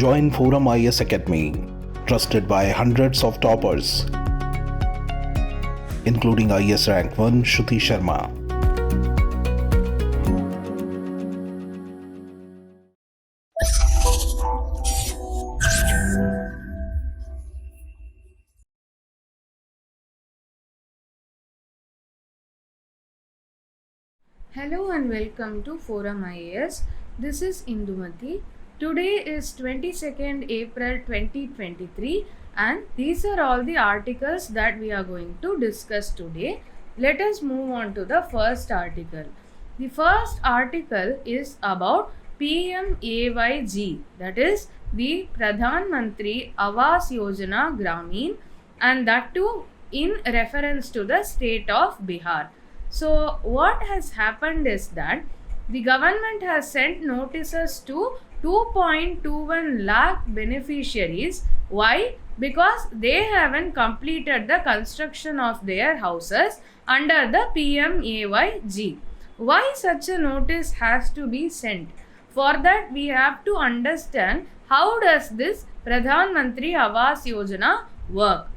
Join ForumIAS Academy, trusted by hundreds of toppers, including IAS Rank 1 Shruti Sharma. Hello and welcome to ForumIAS. This is Indumati. Today is 22nd April 2023 and these are all the articles that we are going to discuss today. Let us move on to the first article. The first article is about PMAYG, that is the Pradhan Mantri Awas Yojana Gramin, and that too in reference to the state of Bihar. So what has happened is that the government has sent notices to 2.21 lakh beneficiaries. Why? Because they haven't completed the construction of their houses under the PMAYG. Why such a notice has to be sent? For that we have to understand how does this Pradhan Mantri Awas Yojana work.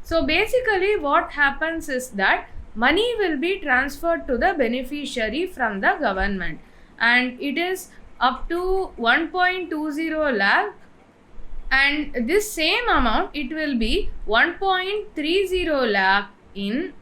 So basically what happens is that money will be transferred to the beneficiary from the government and it is up to 1.20 lakh, and this same amount it will be 1.30 lakh in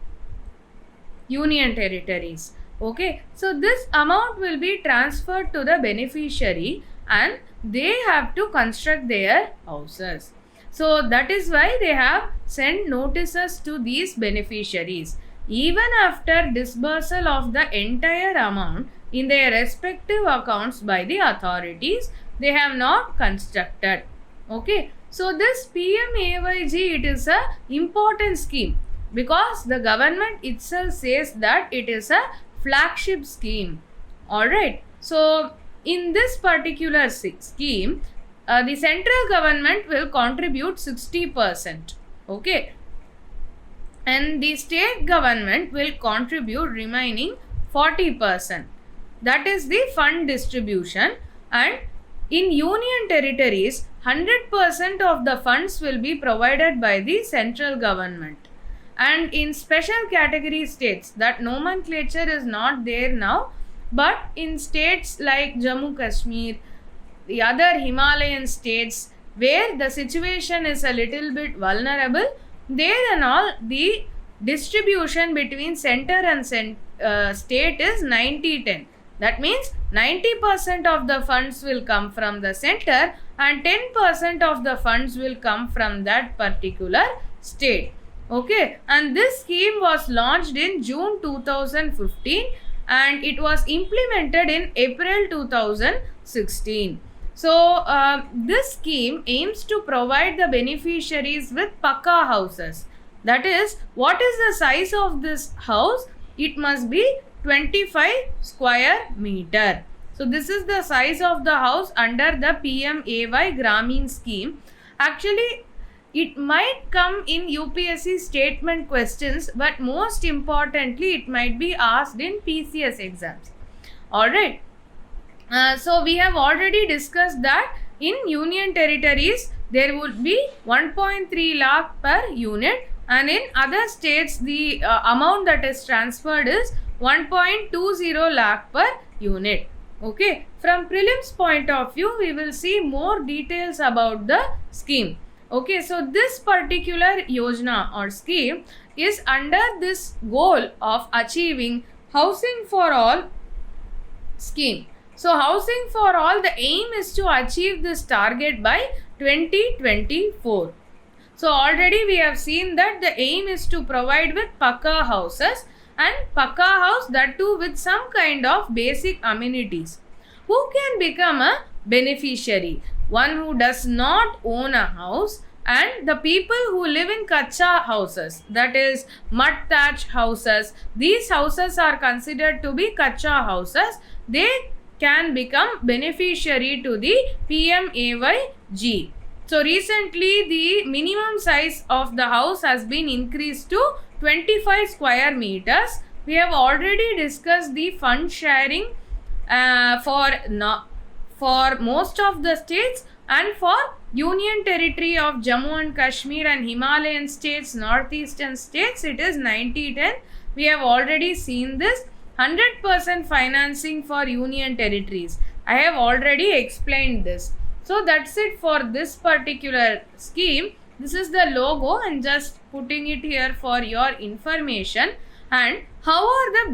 union territories. Okay, so this amount will be transferred to the beneficiary and they have to construct their houses. So that is why they have sent notices to these beneficiaries. Even after disbursal of the entire amount in their respective accounts by the authorities, they have not constructed. Okay, so this PMAYG, it is a important scheme because the government itself says that it is a flagship scheme. Alright, so in this particular scheme, the central government will contribute 60%. Okay, and the state government will contribute remaining 40%. That is the fund distribution, and in union territories 100% of the funds will be provided by the central government, and in special category states, that nomenclature is not there now, but in states like Jammu Kashmir, the other Himalayan states where the situation is a little bit vulnerable, there and all the distribution between center and state is 90-10. That means 90% of the funds will come from the center and 10% of the funds will come from that particular state. Okay, and this scheme was launched in June 2015 and it was implemented in April 2016. So this scheme aims to provide the beneficiaries with Pakka houses. That is, what is the size of this house? It must be 25 square meter. So this is the size of the house under the PMAY Gramin scheme. Actually, it might come in UPSC statement questions, but most importantly, it might be asked in PCS exams. Alright. So we have already discussed that in union territories there would be 1.3 lakh per unit, and in other states the amount that is transferred is 1.20 lakh per unit. Okay, from prelims point of view we will see more details about the scheme. Okay, so this particular yojana or scheme is under this goal of achieving housing for all scheme. So housing for all, the aim is to achieve this target by 2024. So already we have seen that the aim is to provide with Pakka houses, and Pakka house, that too with some kind of basic amenities. Who can become a beneficiary? One who does not own a house, and the people who live in kacha houses, that is mud thatch houses. These houses are considered to be kacha houses. They can become beneficiary to the PMAYG. So recently the minimum size of the house has been increased to 25 square meters. We have already discussed the fund sharing for most of the states. And for Union Territory of Jammu and Kashmir and Himalayan states, northeastern states, it is 90-10. We have already seen this. 100% financing for Union Territories. I have already explained this. So that's it for this particular scheme. This is the logo and just putting it here for your information. And how are the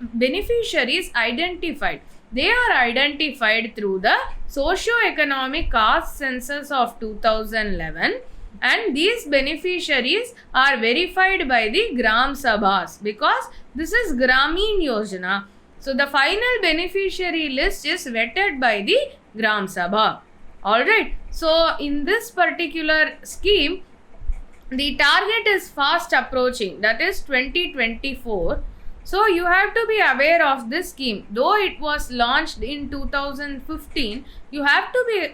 beneficiaries identified? They are identified through the socio-economic caste census of 2011, and these beneficiaries are verified by the Gram Sabhas because this is Gramin Yojana. So the final beneficiary list is vetted by the Gram Sabha. Alright, so in this particular scheme, the target is fast approaching, that is 2024. So you have to be aware of this scheme. Though it was launched in 2015, you have to be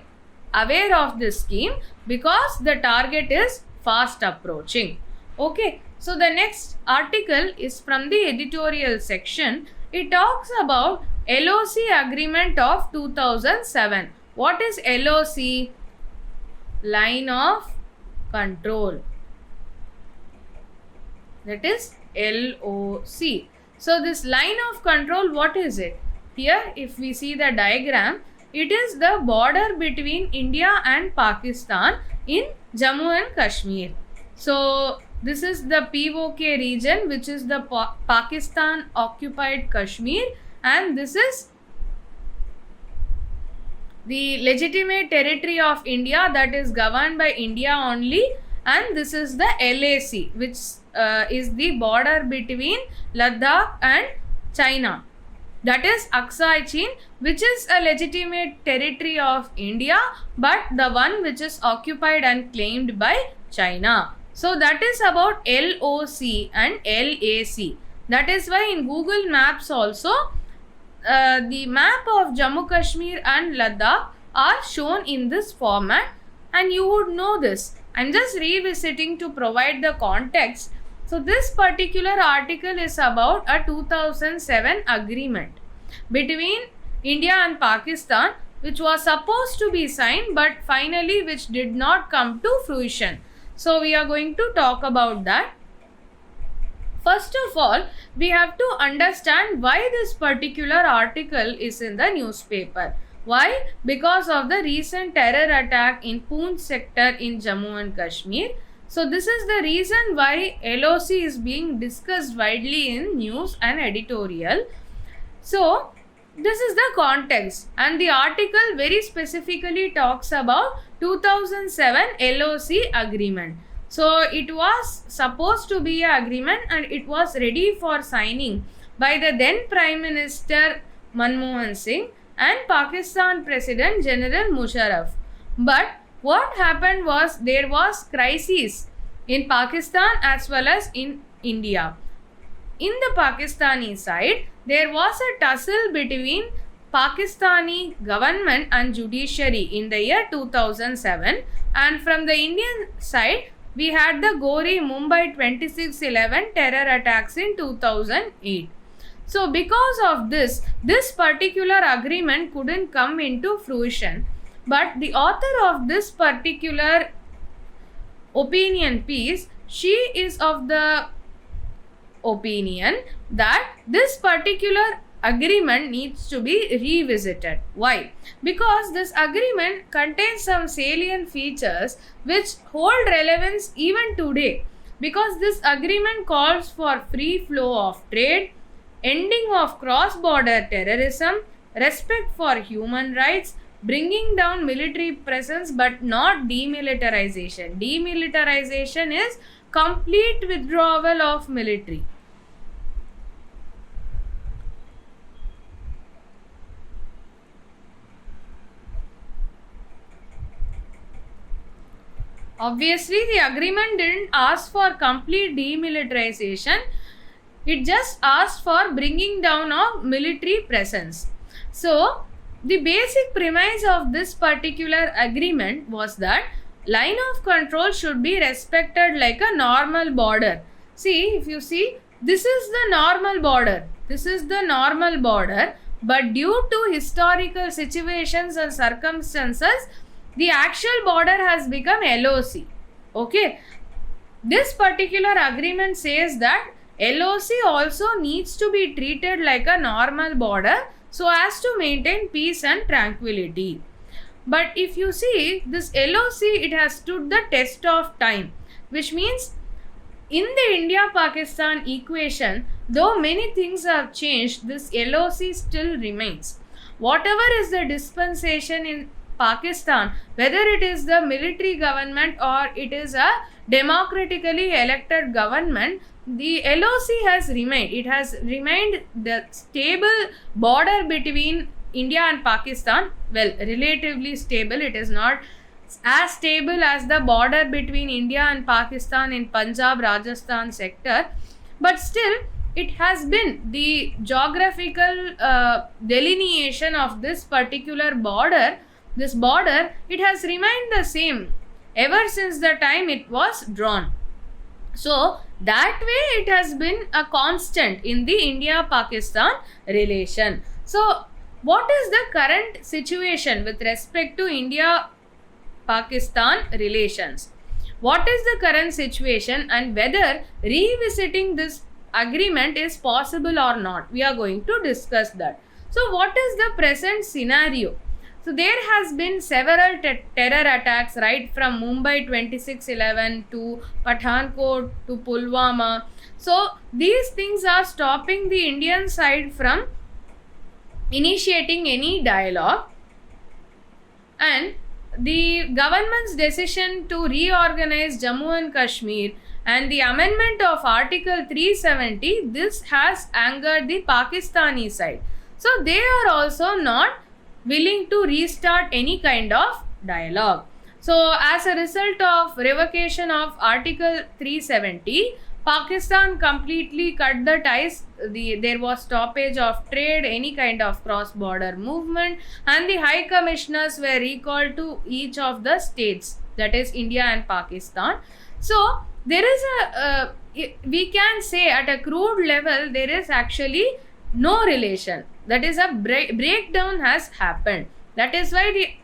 aware of this scheme because the target is fast approaching. Okay, so the next article is from the editorial section. It talks about LOC agreement of 2007. What is LOC? Line of control. That is LOC. So this line of control, what is it? Here if we see the diagram, it is the border between India and Pakistan in Jammu and Kashmir. So this is the POK region, which is the Pakistan occupied Kashmir, and this is the legitimate territory of India that is governed by India only, and this is the LAC, which is the border between Ladakh and China. That is Aksai Chin, which is a legitimate territory of India, but the one which is occupied and claimed by China. So that is about LOC and LAC. That is why in Google Maps also, the map of Jammu Kashmir and Ladakh are shown in this format, and you would know this. I am just revisiting to provide the context. So this particular article is about a 2007 agreement between India and Pakistan, which was supposed to be signed but finally which did not come to fruition. So we are going to talk about that. First of all, we have to understand why this particular article is in the newspaper. Why? Because of the recent terror attack in Poonch sector in Jammu and Kashmir. So this is the reason why LOC is being discussed widely in news and editorial. So this is the context, and the article very specifically talks about 2007 LOC agreement. So it was supposed to be an agreement and it was ready for signing by the then Prime Minister Manmohan Singh and Pakistan President General Musharraf. But what happened was there was crisis in Pakistan as well as in India. In the Pakistani side, there was a tussle between Pakistani government and judiciary in the year 2007, and from the Indian side, we had the gory Mumbai 26/11 terror attacks in 2008. So because of this particular agreement couldn't come into fruition. But the author of this particular opinion piece, she is of the opinion that this particular agreement needs to be revisited. Why? Because this agreement contains some salient features which hold relevance even today. Because this agreement calls for free flow of trade, ending of cross-border terrorism, respect for human rights, bringing down military presence but not demilitarization. Demilitarization is complete withdrawal of military. Obviously, the agreement didn't ask for complete demilitarization. It just asked for bringing down of military presence. So, the basic premise of this particular agreement was that line of control should be respected like a normal border. See, if you see, this is the normal border. This is the normal border. But due to historical situations and circumstances, the actual border has become LOC. Okay, this particular agreement says that LOC also needs to be treated like a normal border so as to maintain peace and tranquility. But if you see this LOC, it has stood the test of time, which means in the India-Pakistan equation, though many things have changed, this LOC still remains. Whatever is the dispensation in Pakistan, whether it is the military government or it is a democratically elected government, the LOC has remained. It has remained the stable border between India and Pakistan. Well, relatively stable. It is not as stable as the border between India and Pakistan in Punjab, Rajasthan sector, but still it has been the geographical delineation of this particular border. This border, it has remained the same ever since the time it was drawn. So that way it has been a constant in the India-Pakistan relation. So what is the current situation with respect to India-Pakistan relations? What is the current situation and whether revisiting this agreement is possible or not? We are going to discuss that. So what is the present scenario? So there has been several terror attacks right from Mumbai 26/11 to Pathankot to Pulwama. So these things are stopping the Indian side from initiating any dialogue, and the government's decision to reorganize Jammu and Kashmir and the amendment of Article 370, this has angered the Pakistani side. So they are also not willing to restart any kind of dialogue. So as a result of revocation of Article 370, Pakistan completely cut the ties. There was stoppage of trade, any kind of cross-border movement, and the high commissioners were recalled to each of the states, that is India and Pakistan. So there is we can say at a crude level, there is actually no relation. That is a breakdown has happened. That is why the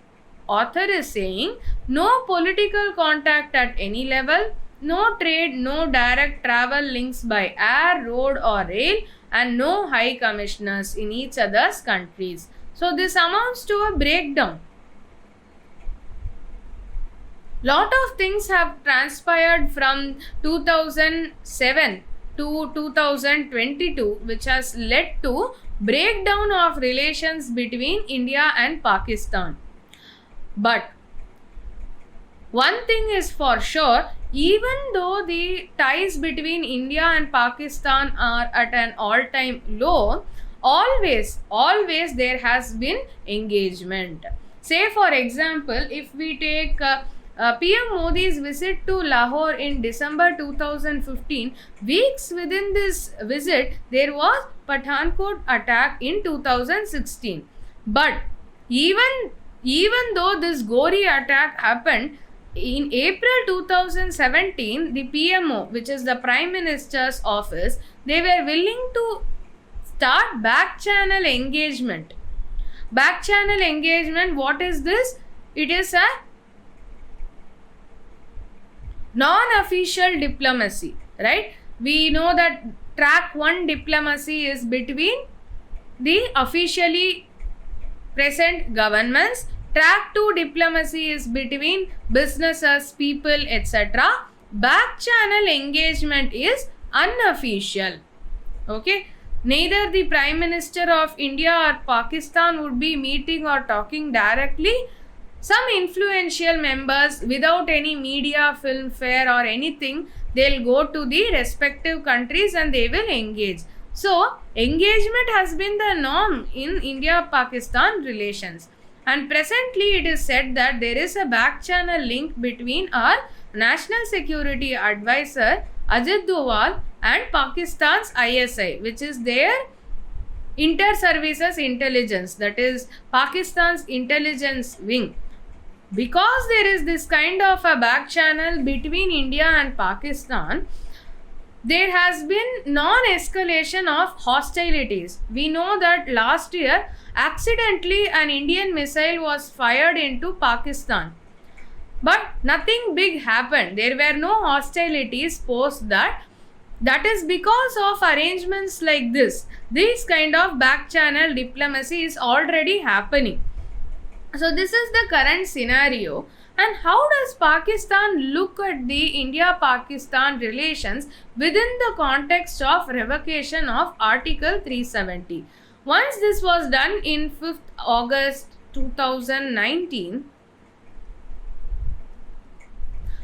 author is saying no political contact at any level, no trade, no direct travel links by air, road or rail, and no high commissioners in each other's countries. So this amounts to a breakdown. Lot of things have transpired from 2007 to 2022, which has led to breakdown of relations between India and Pakistan. But one thing is for sure, even though the ties between India and Pakistan are at an all-time low, always there has been engagement. Say for example, if we take PM Modi's visit to Lahore in December 2015, weeks within this visit, there was Pathankot attack in 2016. But even though this gory attack happened, in April 2017, the PMO, which is the Prime Minister's office, they were willing to start back channel engagement. Back channel engagement, what is this? It is a non-official diplomacy, right? We know that track 1 diplomacy is between the officially present governments. Track 2 diplomacy is between businesses, people, etc. Back channel engagement is unofficial. Okay. Neither the Prime Minister of India or Pakistan would be meeting or talking directly. Some influential members, without any media, film fair or anything, they'll go to the respective countries and they will engage. So, engagement has been the norm in India-Pakistan relations. And presently it is said that there is a back channel link between our National Security Advisor Ajit Doval and Pakistan's ISI, which is their inter-services intelligence, that is Pakistan's intelligence wing. Because there is this kind of a back channel between India and Pakistan, there has been non-escalation of hostilities. We know that last year, accidentally an Indian missile was fired into Pakistan. But nothing big happened. There were no hostilities post that. That is because of arrangements like this. This kind of back channel diplomacy is already happening. So this is the current scenario. And how does Pakistan look at the India-Pakistan relations within the context of revocation of Article 370? Once this was done in 5th August 2019,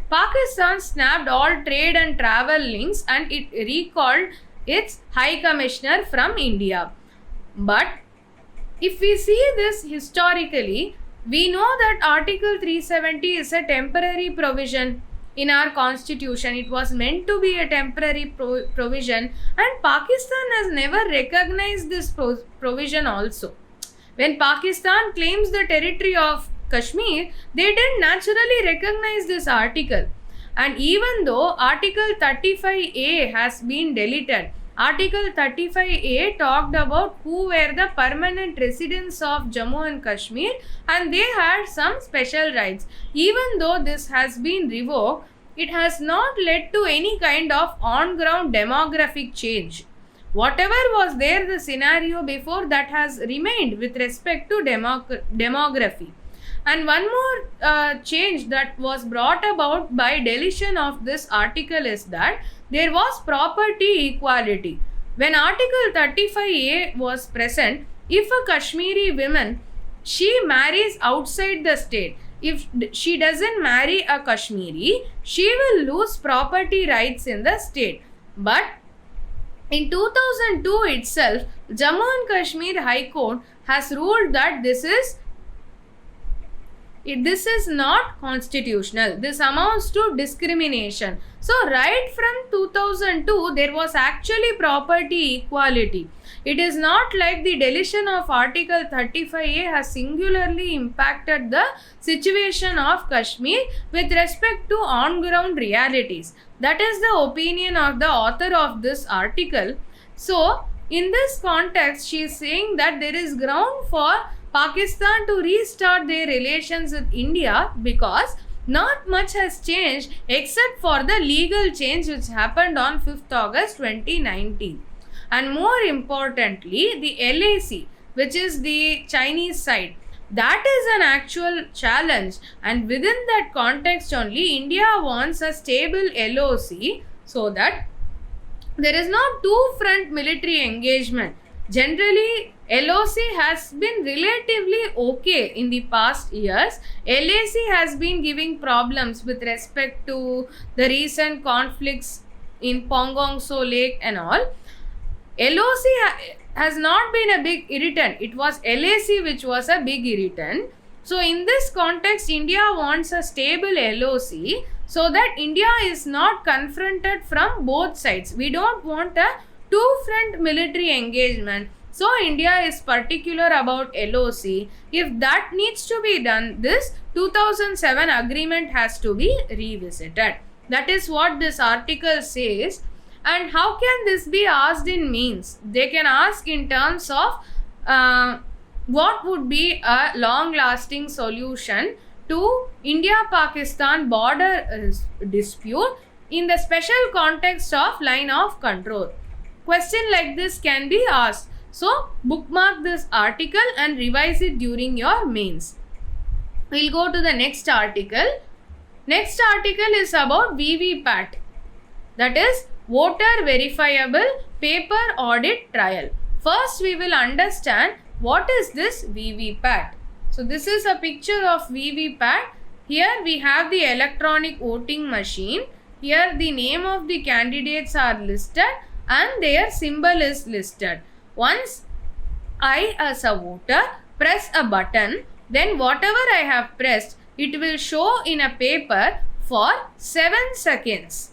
Pakistan snapped all trade and travel links and it recalled its High Commissioner from India. But if we see this historically, we know that Article 370 is a temporary provision in our constitution. It was meant to be a temporary provision, and Pakistan has never recognized this provision also. When Pakistan claims the territory of Kashmir, they didn't naturally recognize this article. And even though Article 35A has been deleted, Article 35A talked about who were the permanent residents of Jammu and Kashmir and they had some special rights. Even though this has been revoked, it has not led to any kind of on-ground demographic change. Whatever was there, the scenario before, that has remained with respect to demography. And one more change that was brought about by deletion of this article is that there was property equality. When Article 35A was present, if a Kashmiri woman, she marries outside the state, if she doesn't marry a Kashmiri, she will lose property rights in the state. But in 2002 itself, Jammu and Kashmir High Court has ruled that this is not constitutional. This amounts to discrimination. So right from 2002, there was actually property equality. It is not like the deletion of Article 35A has singularly impacted the situation of Kashmir with respect to on-ground realities. That is the opinion of the author of this article. So in this context, she is saying that there is ground for Pakistan to restart their relations with India because not much has changed except for the legal change which happened on 5th August 2019. And more importantly, the LAC, which is the Chinese side, that is an actual challenge, and within that context only, India wants a stable LOC so that there is no two-front military engagement. Generally, LOC has been relatively okay in the past years. LAC has been giving problems with respect to the recent conflicts in Pangong So Lake and all. LOC has not been a big irritant. It was LAC which was a big irritant. So in this context, India wants a stable LOC so that India is not confronted from both sides. We don't want a two-front military engagement. So India is particular about LOC. If that needs to be done, this 2007 agreement has to be revisited. That is what this article says. And how can this be asked in mains? They can ask in terms of what would be a long-lasting solution to India-Pakistan border dispute in the special context of line of control. Question like this can be asked. So, bookmark this article and revise it during your mains. We'll go to the next article. Next article is about VVPAT. That is Voter Verifiable Paper Audit Trial. First, we will understand what is this VVPAT. So, this is a picture of VVPAT. Here we have the electronic voting machine. Here the name of the candidates are listed and their symbol is listed. Once I as a voter press a button, then whatever I have pressed, it will show in a paper for 7 seconds.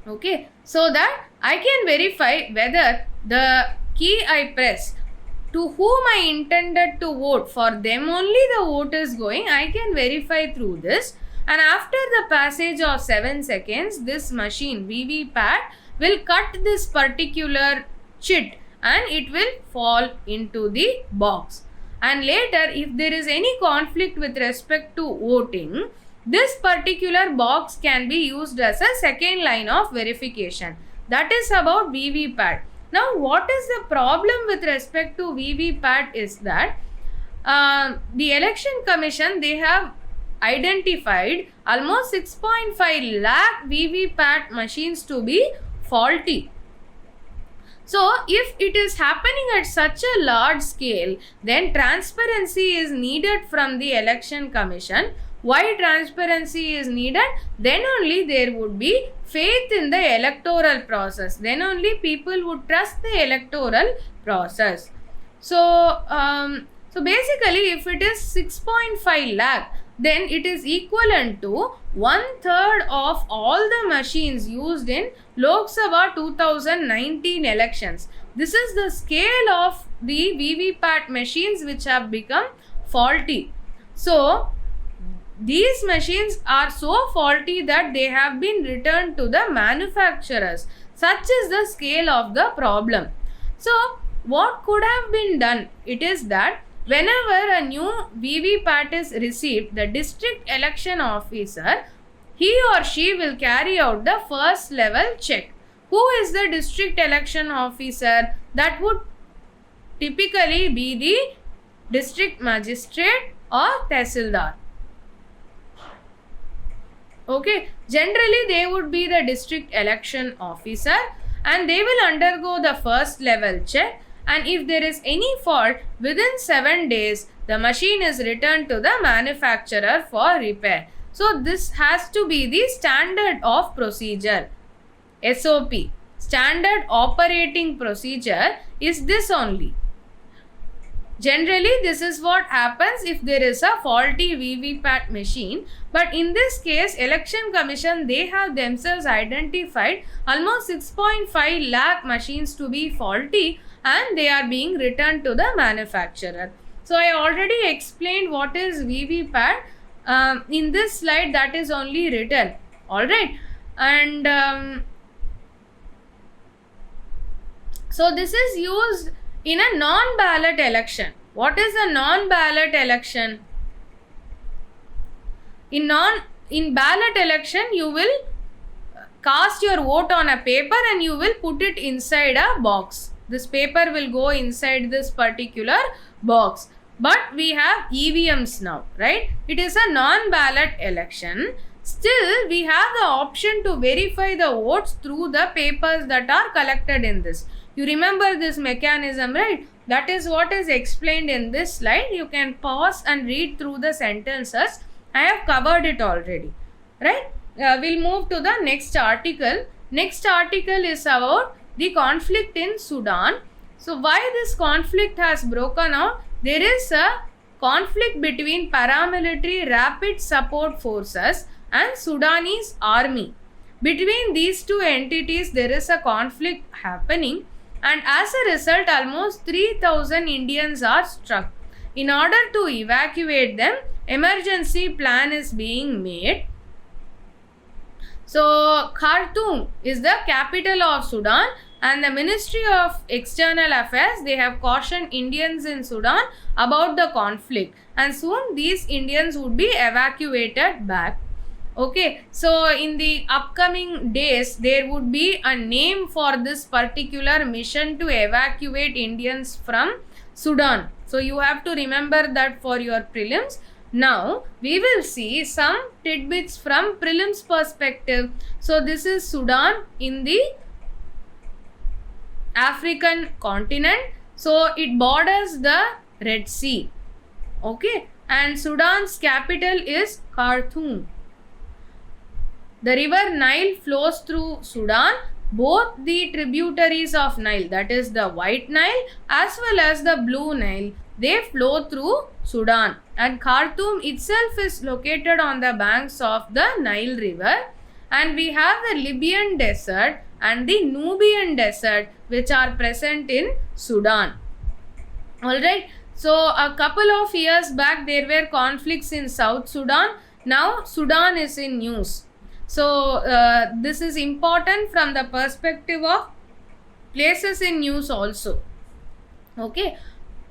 Okay, so that I can verify whether the key I press to whom I intended to vote, for them only the vote is going, I can verify through this. and after the passage of 7 seconds, this machine VVPAT will cut this particular chit and it will fall into the box. And later, if there is any conflict with respect to voting, this particular box can be used as a second line of verification. That is about VVPAT. Now, what is the problem with respect to VVPAT is that the Election Commission, they have identified almost 6.5 lakh VVPAT machines to be faulty. So, if it is happening at such a large scale, then transparency is needed from the Election Commission. Why transparency is needed? Then only there would be faith in the electoral process. Then only people would trust the electoral process. So basically, if it is 6.5 lakh, then it is equivalent to 1/3 of all the machines used in Lok Sabha 2019 elections. This is the scale of the VVPAT machines which have become faulty. So, these machines are so faulty that they have been returned to the manufacturers. Such is the scale of the problem. So, what could have been done? It is that whenever a new VVPAT is received, the district election officer, he or she will carry out the first level check. Who is the district election officer? That would typically be the district magistrate or tehsildar. Okay, generally they would be the district election officer and they will undergo the first level check, and if there is any fault, within 7 days the machine is returned to the manufacturer for repair. So this has to be the standard of procedure. SOP, standard operating procedure, is this only. Generally, this is what happens if there is a faulty VVPAT machine. But in this case, Election Commission, they have themselves identified almost 6.5 lakh machines to be faulty and they are being returned to the manufacturer. So, I already explained what is VVPAT. In this slide, that is only written. Alright. And so, this is used in a non-ballot election. What is a non-ballot election? In ballot election, you will cast your vote on a paper and you will put it inside a box. This paper will go inside this particular box. But we have EVMs now, right? It is a non-ballot election. Still, we have the option to verify the votes through the papers that are collected in this. You remember this mechanism, right? That is what is explained in this slide. You can pause and read through the sentences. I have covered it already, right? We'll move to the next article. Next article is about the conflict in Sudan. So, why this conflict has broken out? There is a conflict between paramilitary rapid support forces and Sudanese army. Between these two entities, there is a conflict happening. And as a result, almost 3,000 Indians are struck. In order to evacuate them, emergency plan is being made. So, Khartoum is the capital of Sudan, and the Ministry of External Affairs, they have cautioned Indians in Sudan about the conflict, and soon these Indians would be evacuated back. Okay, so in the upcoming days, there would be a name for this particular mission to evacuate Indians from Sudan. So you have to remember that for your prelims. Now, we will see some tidbits from prelims perspective. So this is Sudan in the African continent. So it borders the Red Sea. Okay, and Sudan's capital is Khartoum. The river Nile flows through Sudan. Both the tributaries of Nile, that is the White Nile as well as the Blue Nile, they flow through Sudan. And Khartoum itself is located on the banks of the Nile River. And we have the Libyan Desert and the Nubian Desert which are present in Sudan. Alright, so a couple of years back there were conflicts in South Sudan. Now Sudan is in news. So this is important from the perspective of places in news also. Okay,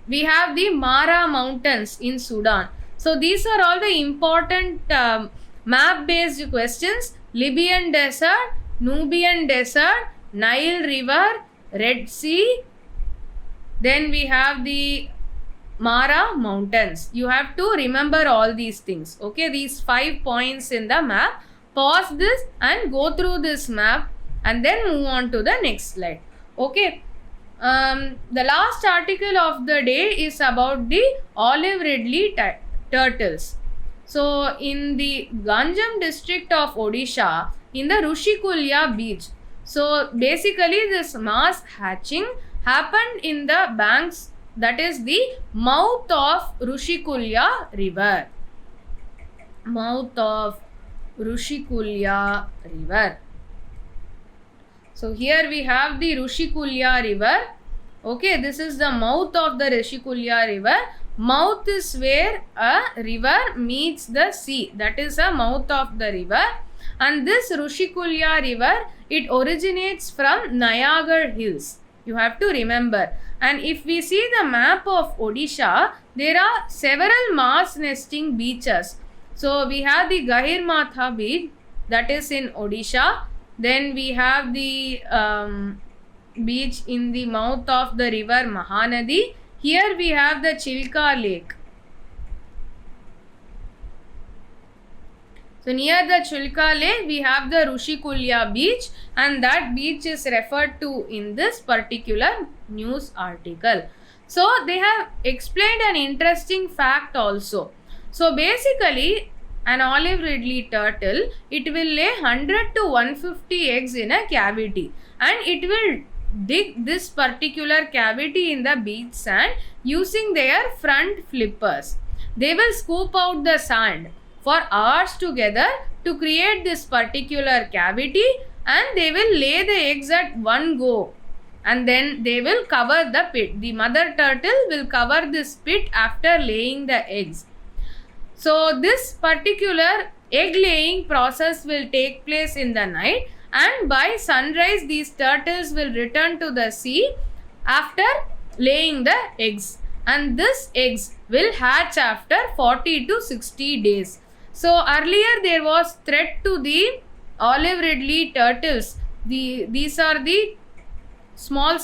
we have the Mara Mountains in Sudan. So these are all the important map based questions. Libyan Desert, Nubian Desert, Nile River, Red Sea. Then we have the Mara Mountains. You have to remember all these things. Okay, these 5 points in the map. Pause this and go through this map and then move on to the next slide. Okay. The last article of the day is about the olive ridley turtles. So in the Ganjam district of Odisha, in the Rushikulya beach. So basically this mass hatching happened in the banks, that is the mouth of Rushikulya river. Mouth of Rushikulya river. So here we have the Rushikulya river. Okay, this is the mouth of the Rushikulya river. Mouth is where a river meets the sea. That is the mouth of the river. And this Rushikulya river, it originates from Niagara Hills. You have to remember. And if we see the map of Odisha, there are several mass nesting beaches. So we have the Gahirmatha beach, that is in Odisha. Then we have the beach in the mouth of the river Mahanadi. Here we have the Chilka lake. So near the Chilka lake we have the Rushikulya beach, and that beach is referred to in this particular news article. So they have explained an interesting fact also. So basically an olive ridley turtle, it will lay 100 to 150 eggs in a cavity, and it will dig this particular cavity in the beach sand using their front flippers. They will scoop out the sand for hours together to create this particular cavity, and they will lay the eggs at one go, and then they will cover the pit. The mother turtle will cover this pit after laying the eggs. So this particular egg laying process will take place in the night, and by sunrise these turtles will return to the sea after laying the eggs, and this eggs will hatch after 40 to 60 days. So earlier there was threat to the olive ridley turtles. These are the small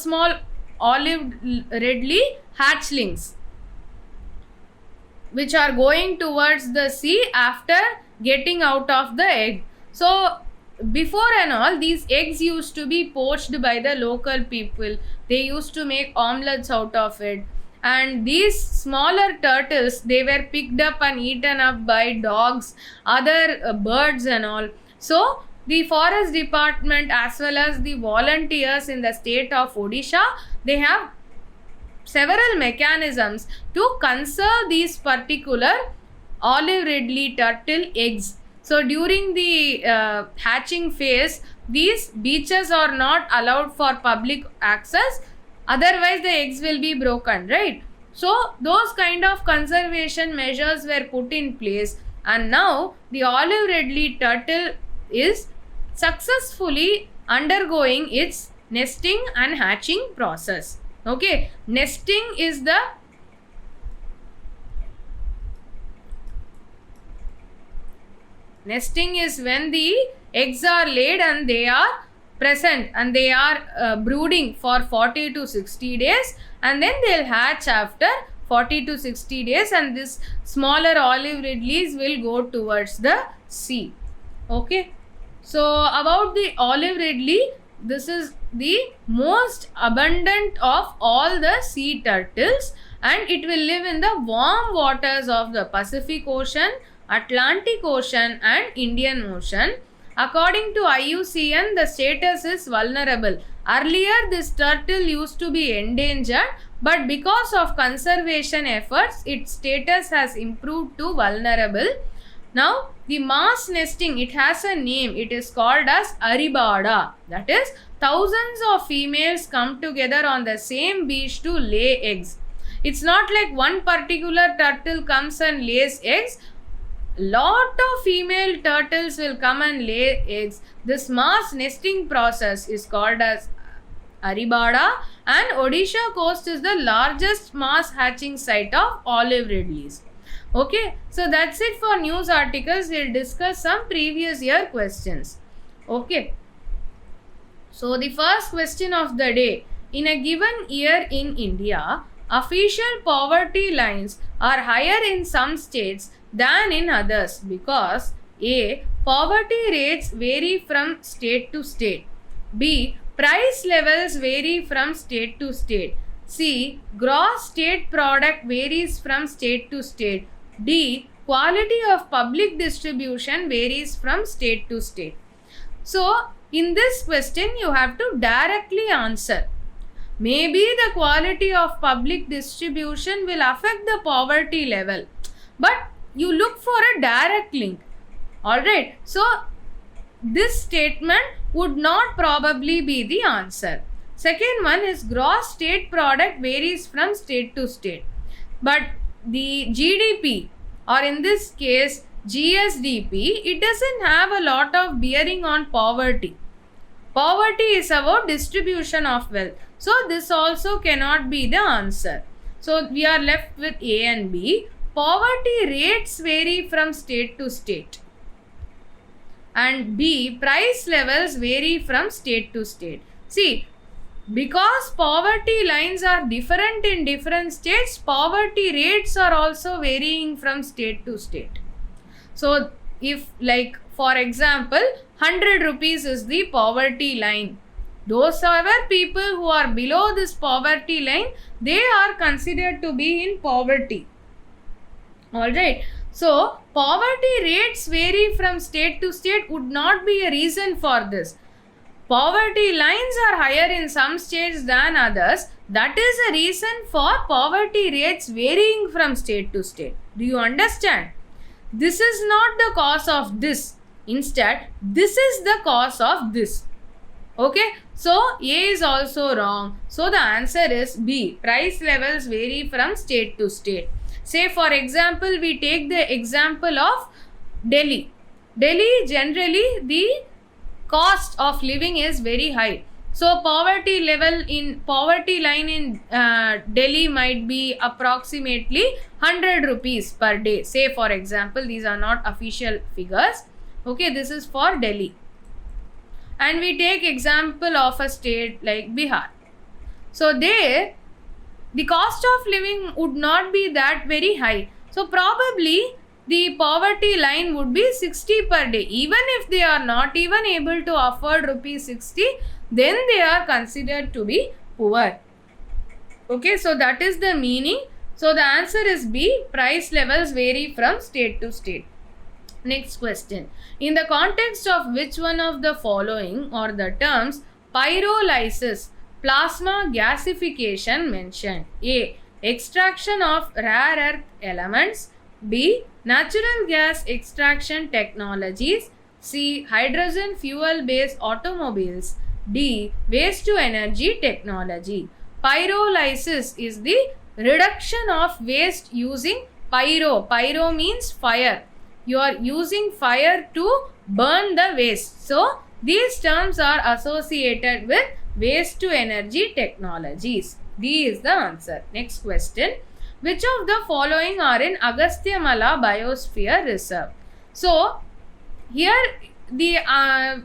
olive ridley hatchlings which are going towards the sea after getting out of the egg. So before and all, these eggs used to be poached by the local people. They used to make omelets out of it. And these smaller turtles, they were picked up and eaten up by dogs, other birds and all. So the forest department as well as the volunteers in the state of Odisha, they have several mechanisms to conserve these particular olive ridley turtle eggs. So during the hatching phase, these beaches are not allowed for public access, otherwise the eggs will be broken, right? So those kind of conservation measures were put in place, and now the olive ridley turtle is successfully undergoing its nesting and hatching process. Okay, nesting is when the eggs are laid and they are present and they are brooding for 40 to 60 days, and then they'll hatch after 40 to 60 days, and this smaller olive ridleys will go towards the sea. Okay, so about the olive ridley, this is the most abundant of all the sea turtles, and it will live in the warm waters of the Pacific Ocean, Atlantic Ocean and Indian Ocean. According to IUCN, the status is vulnerable. Earlier, this turtle used to be endangered, but because of conservation efforts, its status has improved to vulnerable. Now, the mass nesting, it has a name. It is called as Aribada. That is, thousands of females come together on the same beach to lay eggs. It's not like one particular turtle comes and lays eggs. lot of female turtles will come and lay eggs. This mass nesting process is called as Aribada, and Odisha coast is the largest mass hatching site of olive ridleys. Okay, so that's it for news articles. We'll discuss some previous year questions. Okay, so the first question of the day. In a given year in India, official poverty lines are higher in some states than in others because A. Poverty rates vary from state to state. B. Price levels vary from state to state. C. Gross state product varies from state to state. D. Quality of public distribution varies from state to state. So, in this question, you have to directly answer. Maybe the quality of public distribution will affect the poverty level, but you look for a direct link. Alright, so this statement would not probably be the answer. Second one is gross state product varies from state to state. But the GDP, or in this case GSDP, it doesn't have a lot of bearing on poverty. Poverty is about distribution of wealth. So this also cannot be the answer. So we are left with A and B. Poverty rates vary from state to state. And B, price levels vary from state to state. See, because poverty lines are different in different states, poverty rates are also varying from state to state. So, if like for example, 100 rupees is the poverty line. Those however people who are below this poverty line, they are considered to be in poverty. Alright. So, poverty rates vary from state to state would not be a reason for this. Poverty lines are higher in some states than others. That is a reason for poverty rates varying from state to state. Do you understand? This is not the cause of this. Instead, this is the cause of this. Okay, so A is also wrong. So the answer is B. Price levels vary from state to state. Say for example, we take the example of Delhi. Delhi, generally the cost of living is very high. So poverty line in Delhi might be approximately 100 rupees per day. Say for example, these are not official figures. Okay, this is for Delhi. And we take example of a state like Bihar. So there, the cost of living would not be that very high. So probably the poverty line would be 60 per day. Even if they are not even able to afford rupees 60, then they are considered to be poor. Okay, so that is the meaning. So the answer is B. Price levels vary from state to state. Next question. In the context of which one of the following or the terms pyrolysis, plasma gasification mentioned? A. Extraction of rare earth elements. B. Natural gas extraction technologies. C. Hydrogen fuel based automobiles. D. Waste to energy technology. Pyrolysis is the reduction of waste using pyro. Pyro means fire. You are using fire to burn the waste. So, these terms are associated with waste to energy technologies. D is the answer. Next question. Which of the following are in Agasthyamala Biosphere Reserve? So, here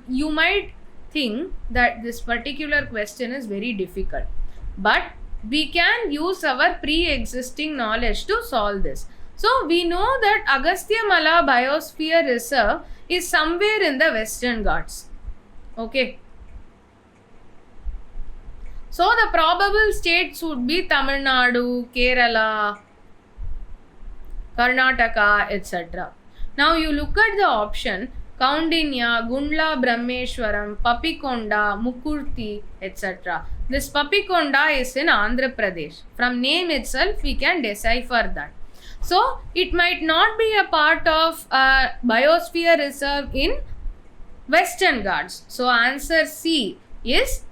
you might think that this particular question is very difficult. But we can use our pre-existing knowledge to solve this. So, we know that Agasthyamala Biosphere Reserve is somewhere in the Western Ghats. Okay. So, the probable states would be Tamil Nadu, Kerala, Karnataka, etc. Now, you look at the option Kaundinya, Gundla Brahmeshwaram, Papikonda, Mukurthi, etc. This Papikonda is in Andhra Pradesh. From name itself, we can decipher that. So, it might not be a part of a biosphere reserve in Western Ghats. So, answer C is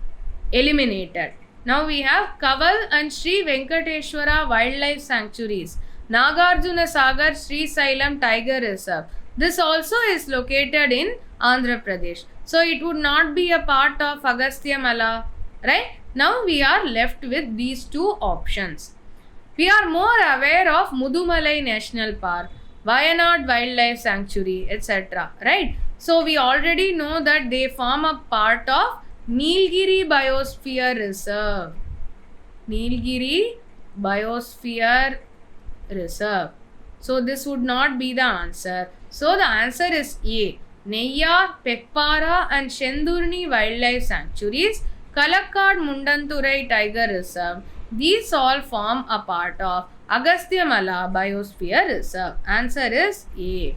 eliminated. Now, we have Kaval and Sri Venkateshwara Wildlife Sanctuaries. Nagarjuna Sagar Sri Sailam Tiger Reserve. This also is located in Andhra Pradesh. So it would not be a part of Agastya Mala, right? Now we are left with these two options. We are more aware of Mudumalai National Park, Wayanad Wildlife Sanctuary, etc. Right? So we already know that they form a part of Nilgiri Biosphere Reserve. Nilgiri Biosphere Reserve. So this would not be the answer. So the answer is A. Neyyar, Pekpara and Shendurni Wildlife Sanctuaries, Kalakkad Mundanturai Tiger Reserve. These all form a part of Agastya Mala Biosphere Reserve. Answer is A.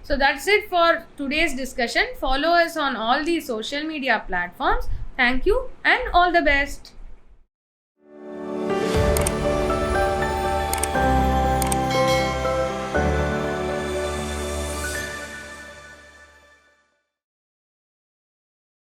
So that's it for today's discussion. Follow us on all the social media platforms. Thank you and all the best.